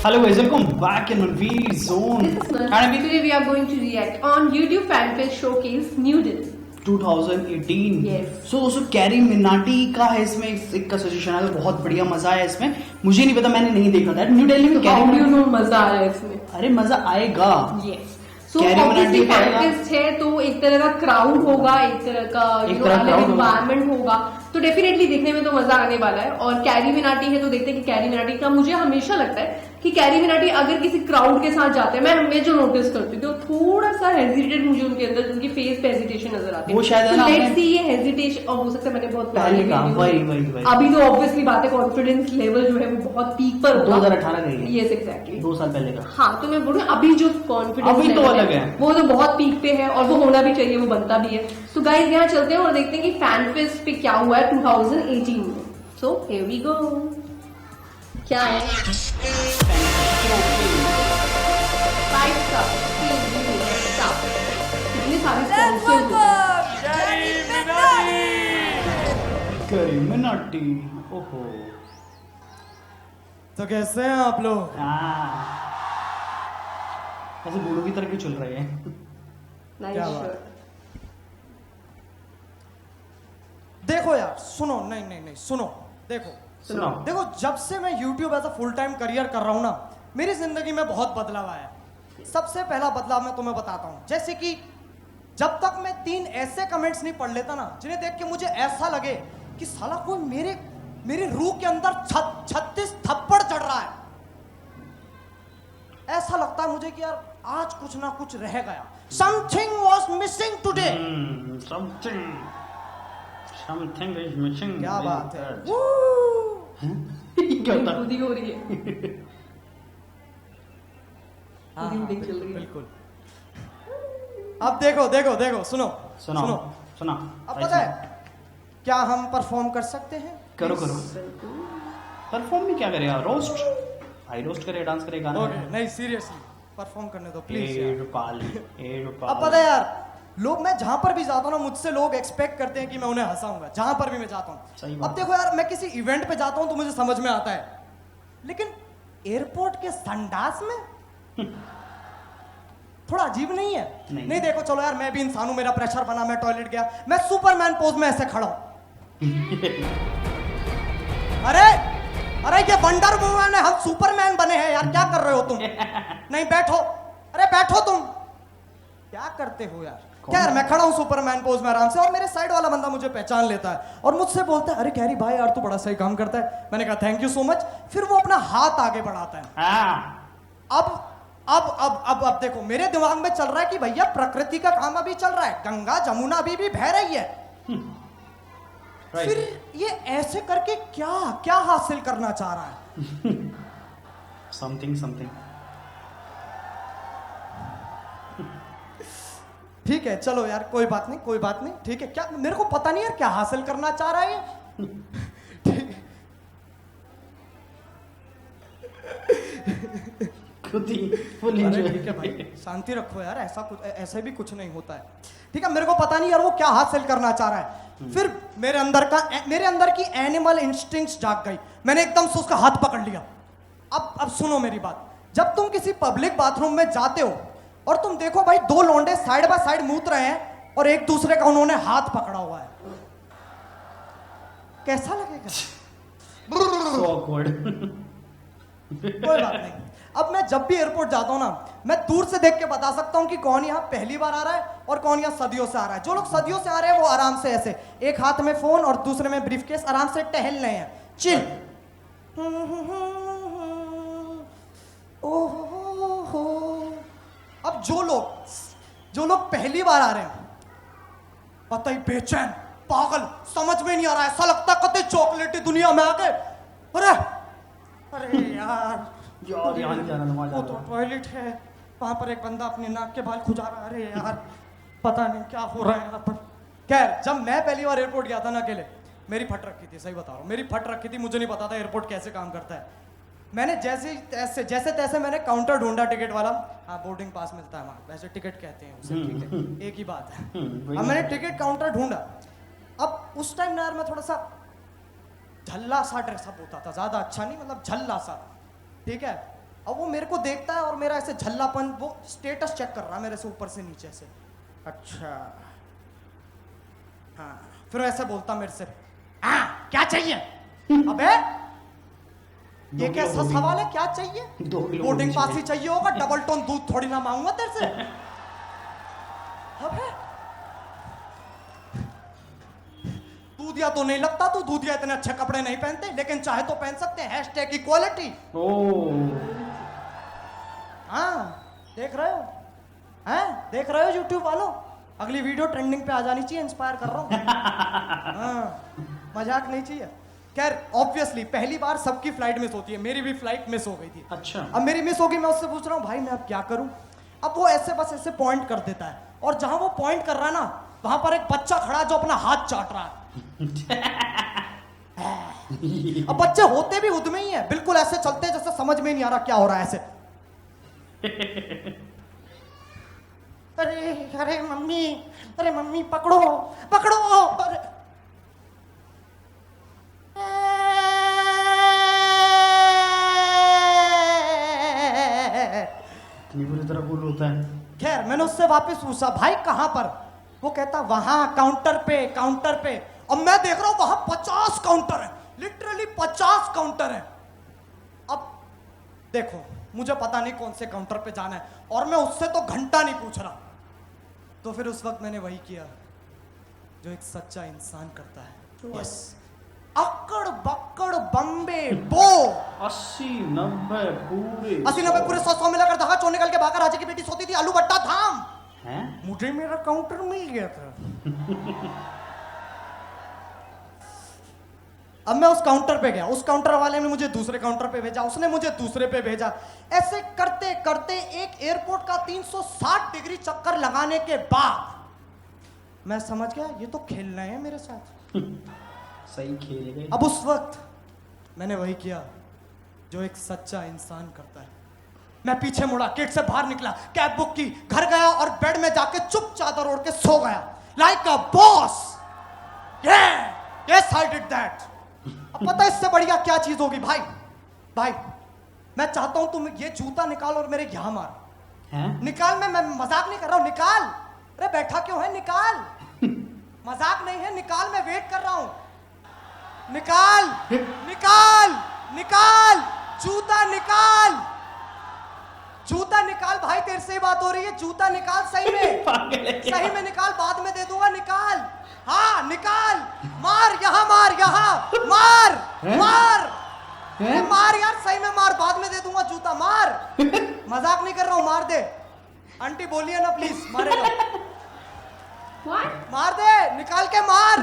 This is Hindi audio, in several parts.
Hello guys, welcome back in Manveer Zone. This is Manveer. And Today we are going to react on YouTube FanFest Showcase Noodles. 2018. Yes. So दोस्तों कैरी मिनाटी का है इसमें एक का सजेशन है, बहुत बढ़िया मजा आया इसमें. मुझे नहीं पता, मैंने नहीं देखा था. न्यू दिल्ली में कैरी मिनाटी. मजा आया इसमें. अरे मजा आएगा. Yes. So carry obviously Minati FanFest है तो एक तरह का क्राउड होगा, एक तरह का अलग एनवायरमेंट होगा, तो डेफिनेटली देखने में तो मजा आने वाला है. और कैरी मिनाटी है तो देखते हैं कि कैरी मिनाटी का मुझे हमेशा लगता है कि कैरी मिनाटी अगर किसी क्राउड के साथ जाते हैं, मैं जो नोटिस करती थी थोड़ा सा हेजिटेट मुझे उनके अंदर उनकी फेस पे हेजिटेशन नजर आती है. वो शायद लेट्स सी ये हेजिटेशन, और हो सकता है मैंने बहुत पहले का वही अभी तो ऑब्वियसली बात है, कॉन्फिडेंस लेवल जो है वो बहुत पीक पर होगा. 2018 का ही. यस एग्जैक्टली 2 साल पहले का. हाँ, तो मैं बोलूँ अभी जो कॉन्फिडेंस अभी तो अलग है, वो तो बहुत पीक पे है और वो होना भी चाहिए, वो बनता भी है. तो गाइस यहाँ चलते हैं और देखते हैं कि फैनफेस्ट पे क्या हुआ है 2018 में. So here we go. क्या है 5 स्टार कितने सारे स्पॉन्सर्स कैरी मिनाटी. ओहो. तो कैसे हैं आप लोग? ऐसे बूढ़ों की तरह क्यों चल रहे हैं? क्या बात? देखो यार, सुनो. नहीं सुनो. देखो जब से मैं YouTube as a full time career कर रहा हूं ना, मेरी जिंदगी में बहुत बदलाव आया है. सबसे पहला बदलाव मैं तुम्हें बताता हूं. जैसे कि जब तक मैं 3 ऐसे कमेंट्स नहीं पढ़ लेता ना जिन्हें देख के मुझे ऐसा लगे कि साला कोई मेरे रूह के अंदर 36 थप्पड़ चढ़ रहा है, ऐसा लगता है मुझे कि यार आज कुछ ना कुछ रह गया. Something was missing today. Something is missing. क्या बात है. क्या होता है? हो रही है. हाँ, चल रही है. बिल्कुल. अब देखो सुनो. अब पता है क्या हम परफॉर्म कर सकते हैं? करो. परफॉर्म भी क्या करेगा? रोस्ट, हाई रोस्ट करे, डांस करे, गाना. नहीं सीरियसली परफॉर्म करने दो प्लीज. अब पता है यार, लोग, मैं जहां पर भी जाता हूँ ना, मुझसे लोग एक्सपेक्ट करते हैं कि मैं उन्हें हंसाऊंगा जहां पर भी मैं जाता हूँ. अब देखो यार, मैं किसी इवेंट पे जाता हूँ तो मुझे समझ में आता है, लेकिन एयरपोर्ट के संडास में थोड़ा अजीब नहीं है? नहीं देखो, चलो यार, मैं भी इंसान हूं, मेरा प्रेशर बना, मैं टॉयलेट गया, मैं सुपरमैन पोज में ऐसे खड़ा हूं. अरे ये वंडर वुमन है, हम सुपरमैन बने हैं यार, क्या कर रहे हो तुम? नहीं बैठो. अरे बैठो तुम. क्या करते हो यार? क्या यार, मैं खड़ा हूं सुपरमैन पोज में आराम से, और मेरे साइड वाला बंदा मुझे पहचान लेता है और मुझसे बोलता है, अरे कैरी भाई यार तू बड़ा सही काम करता है. मैंने कहा थैंक यू सो मच. फिर वो अपना हाथ आगे बढ़ाता है. अब देखो, मेरे दिमाग में चल रहा है कि भैया प्रकृति का काम अभी चल रहा है, गंगा जमुना अभी भी बह रही है. फिर ये ऐसे करके क्या हासिल करना चाह रहा है? समथिंग. ठीक है चलो यार, कोई बात नहीं. ठीक है, क्या मेरे को पता नहीं यार क्या हासिल करना चाह रहा है ये. ठीक है भाई, शांति रखो यार, ऐसे भी कुछ नहीं होता है. ठीक है, मेरे को पता नहीं यार वो क्या हासिल करना चाह रहा है. फिर मेरे अंदर की एनिमल इंस्टिंक्ट्स जाग गई. मैंने एकदम से उसका हाथ पकड़ लिया. अब सुनो मेरी बात. जब तुम किसी पब्लिक बाथरूम में जाते हो और तुम देखो भाई 2 लौंडे साइड बाय साइड मूत रहे हैं और एक दूसरे का उन्होंने हाथ पकड़ा हुआ है, कैसा लगेगा? कोई बात नहीं. अब मैं जब भी एयरपोर्ट जाता हूं ना, मैं दूर से देख के बता सकता हूं कि कौन यहाँ पहली बार आ रहा है और कौन यहाँ सदियों से आ रहा है. जो लोग सदियों से आ रहे हैं वो आराम से ऐसे एक हाथ में फोन और दूसरे में ब्रीफकेस आराम से टहल रहे हैं, चिल. ओहो. अब जो लोग पहली बार आ रहे हैं, पता ही बेचैन, पागल, समझ में नहीं आ रहा है, ऐसा लगता है कतई चॉकलेटी दुनिया में आ गए. अरे यार वो तो टॉयलेट है, वहां पर एक बंदा अपने नाक के बाल खुजा रहा है. अरे यार पता नहीं क्या हो रहा है यहाँ पर. खैर, जब मैं पहली बार एयरपोर्ट गया था ना अकेले, मेरी फट रखी थी, सही बता रहा हूँ, मेरी फट रखी थी. मुझे नहीं पता था एयरपोर्ट कैसे काम करता है. मैंने जैसे तैसे मैंने काउंटर ढूंढा टिकट वाला. हाँ, बोर्डिंग पास मिलता है वहाँ, वैसे टिकट कहते हैं उसे. ठीक है, एक ही बात है. अब मैंने टिकट काउंटर ढूंढा. अब उस टाइम ना यार मैं थोड़ा सा झल्ला सा ड्रेसअप होता था, ज्यादा अच्छा नहीं, मतलब झल्ला सा. ठीक है, अब वो मेरे को देखता है और मेरा ऐसे झल्लापन, वो स्टेटस चेक कर रहा है मेरे से ऊपर से नीचे से। अच्छा हाँ, फिर ऐसे बोलता मेरे से, हाँ क्या चाहिए? अबे ये कैसा सवाल है, क्या चाहिए? 2 किलो बोर्डिंग पास ही चाहिए होगा, डबल टोन दूध थोड़ी ना मांगूंगा तेरे से। अबे दूधिया तो नहीं लगता तू, दूधिया इतने अच्छे कपड़े नहीं पहनते, लेकिन चाहे तो पहन सकते हैं। Hashtag equality. हाँ देख रहे हो, हैं देख रहे हो यूट्यूब वालों, अगली वीडियो ट्रेंडिंग पे आ जानी चाहिए, इंस्पायर कर रहा हूँ। हाँ मजाक नहीं चाहिए। खैर ऑब्वियसली पहली बार सबकी फ्लाइट मिस होती है, मेरी भी फ्लाइट मिस हो गई थी। अच्छा। अब मेरी मिस होगी, मैं उससे पूछ रहा हूँ भाई मैं अब क्या करूं? अब वो ऐसे बस ऐसे पॉइंट कर देता है, और जहां वो पॉइंट कर रहा है ना, वहां पर एक बच्चा खड़ा है जो अपना हाथ चाट रहा है। अब बच्चे होते भी उद्यमी ही है, बिल्कुल ऐसे चलते हैं जैसे समझ में नहीं आ रहा क्या हो रहा है ऐसे। अरे अरे मम्मी पकड़ो पकड़ो। अरे इतनी बुरी तरह बोल होता है। खैर मैंने उससे वापस पूछा भाई कहां पर? वो कहता वहां काउंटर पे, काउंटर पे। अब मैं देख रहा हूं वहां 50 काउंटर है, लिटरली 50 काउंटर है। अब देखो मुझे पता नहीं कौन से काउंटर पे जाना है, और मैं उससे तो घंटा नहीं पूछ रहा। तो फिर उस वक्त मैंने वही किया जो एक सच्चा इंसान करता है। यस, अक्कड़ बक्कड़ बम्बे बो। 80-90 पूरे 80-90 पूरे 100 मिलाकर धागा चोर निकल के भागा, राजा की बेटी सोती थी आलू भट्टा थाम। हैं? मुझे मेरा काउंटर मिल गया था। अब मैं उस काउंटर पे गया, उस काउंटर वाले ने मुझे दूसरे काउंटर पे भेजा, उसने मुझे दूसरे पे भेजा। ऐसे करते करते एक एयरपोर्ट का 360 डिग्री चक्कर लगाने के बाद मैं समझ गया ये तो खेल रहे हैं मेरे साथ। सही खेल गए। अब उस वक्त मैंने वही किया जो एक सच्चा इंसान करता है। मैं पीछे मुड़ा, गेट से बाहर निकला, कैब बुक की, घर गया और बेड में जाके चुप चादर ओढ़ के सो गया, like a boss. Yes I did that. अब पता इससे बढ़िया क्या चीज होगी भाई? भाई मैं चाहता हूं तुम ये जूता निकाल और मेरे यहां मार। हैं? निकाल, मैं मजाक नहीं कर रहा हूं, निकाल। अरे बैठा क्यों है, निकाल। मजाक नहीं है, निकाल, मैं वेट कर रहा हूं। निकाल निकाल निकाल, जूता निकाल, जूता निकाल भाई, तेरे से ही बात हो रही है, जूता निकाल सही में, सही में निकाल, बाद में दे दूंगा, निकाल। हाँ निकाल, मार यहाँ, मार यहाँ, मार मार मार यार, सही में मार, बाद में दे दूंगा जूता, मार। मजाक नहीं कर रहा हूँ, मार दे। आंटी बोलिए ना प्लीज, मारेगा। What? मार दे, निकाल के मार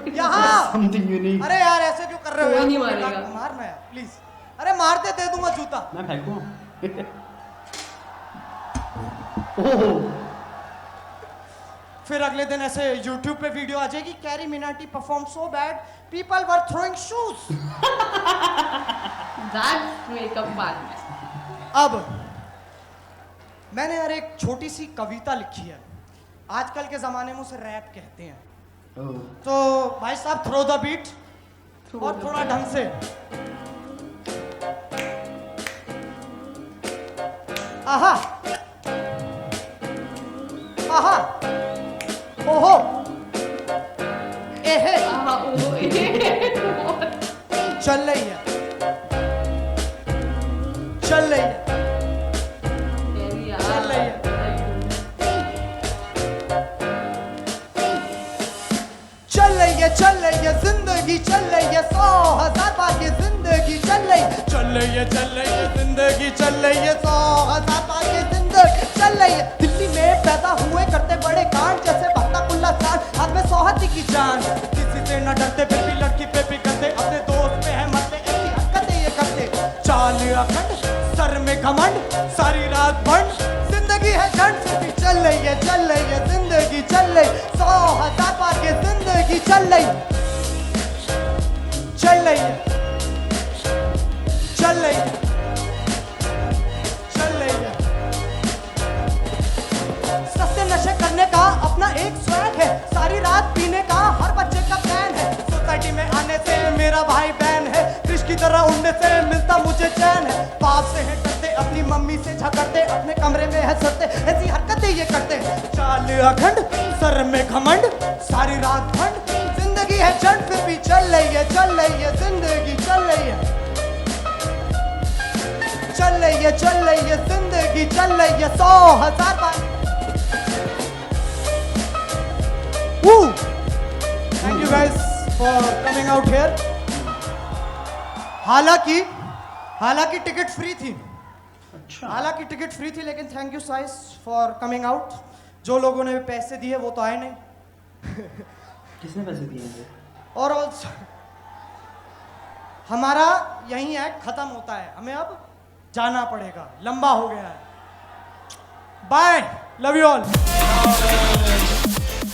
यहाँ। Something unique। अरे यार ऐसे क्यों कर रहे हो? कोई नहीं यार? मारेगा। मारना यार प्लीज। अरे मार दे दूंगा जूता। मैं फेंकूं? ओह, फिर अगले दिन ऐसे YouTube पे वीडियो आ जाएगी, carry Minati perform so bad people were throwing shoes. That's makeup bad. अब मैंने यार एक छोटी सी कविता लिखी है, आजकल के जमाने में उसे रैप कहते हैं। तो भाई साहब थ्रो द बीट, और थोड़ा ढंग से। आहा आहा ओहो एहे, चल रही है, चल रही है, चल रही है। चल रही है जिंदगी, चल रही है 100,000 बार ये जिंदगी, चल रही है, चल रही है, चल रही है जिंदगी, चल रही है 100,000 बार ये जिंदगी, चल रही है। दिल्ली में पैदा हुए करते बड़े कांड, जैसे भक्ता कुल्ला खान, हाथ में 100 हाथी की जान। किसी से न डरते, फिर भी लड़की पे भी करते, अपने दोस्त पे है मरते, ऐसी हरकतें ये करते। चाल अखंड, सर में घमंड, सारी रात बंद, जिंदगी है झंड, फिर भी चल रही है, चल रही है जिंदगी, चल रही 100,000 बार ये जिंदगी, चल रही, चल रही है, चल रही है, चल रही है। सस्ते नशे करने का अपना एक स्वैग है, सारी रात पीने का हर बच्चे का प्लान है। सोसाइटी में आने से मेरा भाई बहन है, कृष की तरह उड़ने से मिलता मुझे चैन है। बाप से है डरते, अपनी रहा करते, अपने कमरे में है सड़ते, ऐसी हरकतें ये करते। चाल अखंड, सर में घमंड, सारी रात ठंड, जिंदगी है चंड फिर भी चल रही है जिंदगी चल रही है, चल रही है जिंदगी चल रही है 100,000 बार। Thank you guys for coming out here. हालांकि टिकट फ्री थी, अच्छा, टिकट फ्री थी, लेकिन thank you guys for coming out. जो लोगों ने पैसे दिए वो तो आए नहीं। किसने पैसे दिए थे? और also, हमारा यही एक्ट खत्म होता है, हमें अब जाना पड़ेगा, लंबा हो गया है। Bye, love you all.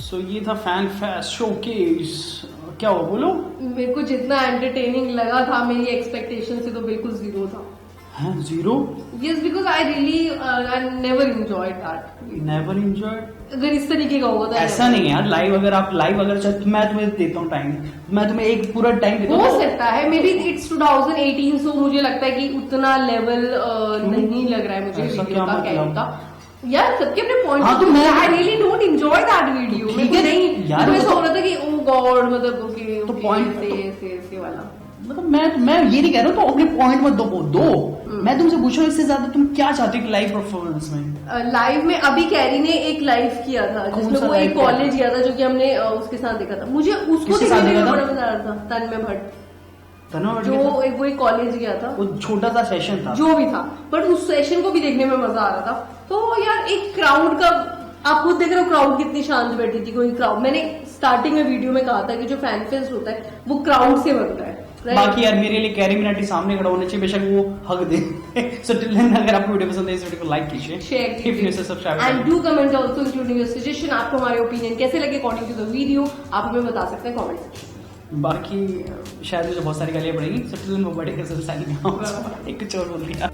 So ये था फैन फेस्ट शोकेस। क्या हुआ बोलो? मेरे को जितना एंटरटेनिंग लगा था मेरी एक्सपेक्टेशन से तो बिल्कुल जीरो था। हाँ, zero? Yes, because I really I never enjoyed that. Never enjoyed? अगर इस तरीके का होगा तो ऐसा नहीं है यार, लाइव अगर मैं तुम्हें देता हूँ टाइम, मैं तुम्हें एक पूरा टाइम देता हो हूँ। सकता है, मे बी इट्स 2018, सो मुझे लगता है कि उतना लेवल नहीं लग रहा है मुझे ऐसा वीडियो क्या का, मतलब? कैम का। यार सबके अपने पॉइंट हाँ, तो मैं I really don't enjoy that video. ठीक मेरे को है, नहीं यार, तो ऐसा तो- हो रहा था कि ओ गॉड, मतलब ओके तो point- ऐसे वाला। मतलब मैं ये नहीं कह रहा हूँ, तो अपने पॉइंट मत दो। मैं तुमसे पूछ रहा हूँ इससे ज्यादा तुम क्या चाहते हो लाइव परफॉर्मेंस में? लाइव में अभी कैरी ने एक लाइव किया था कौन जिसमें सा वो एक live किया था? कॉलेज गया था, जो कि हमने उसके साथ देखा था। मुझे उसको किसके साथ देखने में देखा था? बड़ा मजा आ रहा था। तन्मय भट्ट, धन्यवाद। जो वो एक कॉलेज गया था, वो छोटा सा सेशन था। जो भी था, बट उस सेशन को भी देखने में मजा आ रहा था। तो यार एक क्राउड का, आप खुद देख रहे हो क्राउड कितनी शांत बैठी थी। कोई क्राउड, मैंने स्टार्टिंग में वीडियो में कहा था कि जो फैन फेस्ट होता है वो क्राउड से बनता है, right? बाकी यार मेरे लिए कैरी मिनाटी सामने खड़ा होना चाहिए, बेशक वो हक दे। सो टिल देन, अगर आपको वीडियो पसंद है इस वीडियो को लाइक कीजिए, शेयर कीजिए subscribe and do comment also including your suggestion. आपको हमारे ओपिनियन कैसे लगे अकॉर्डिंग टू द वीडियो, आप हमें बता सकते हैं कमेंट सेक्शन। बाकी शायद मुझे बहुत सारी गालियां पड़ेगी। सो टिल देन, वो बड़े एक कुछ और बोल दिया।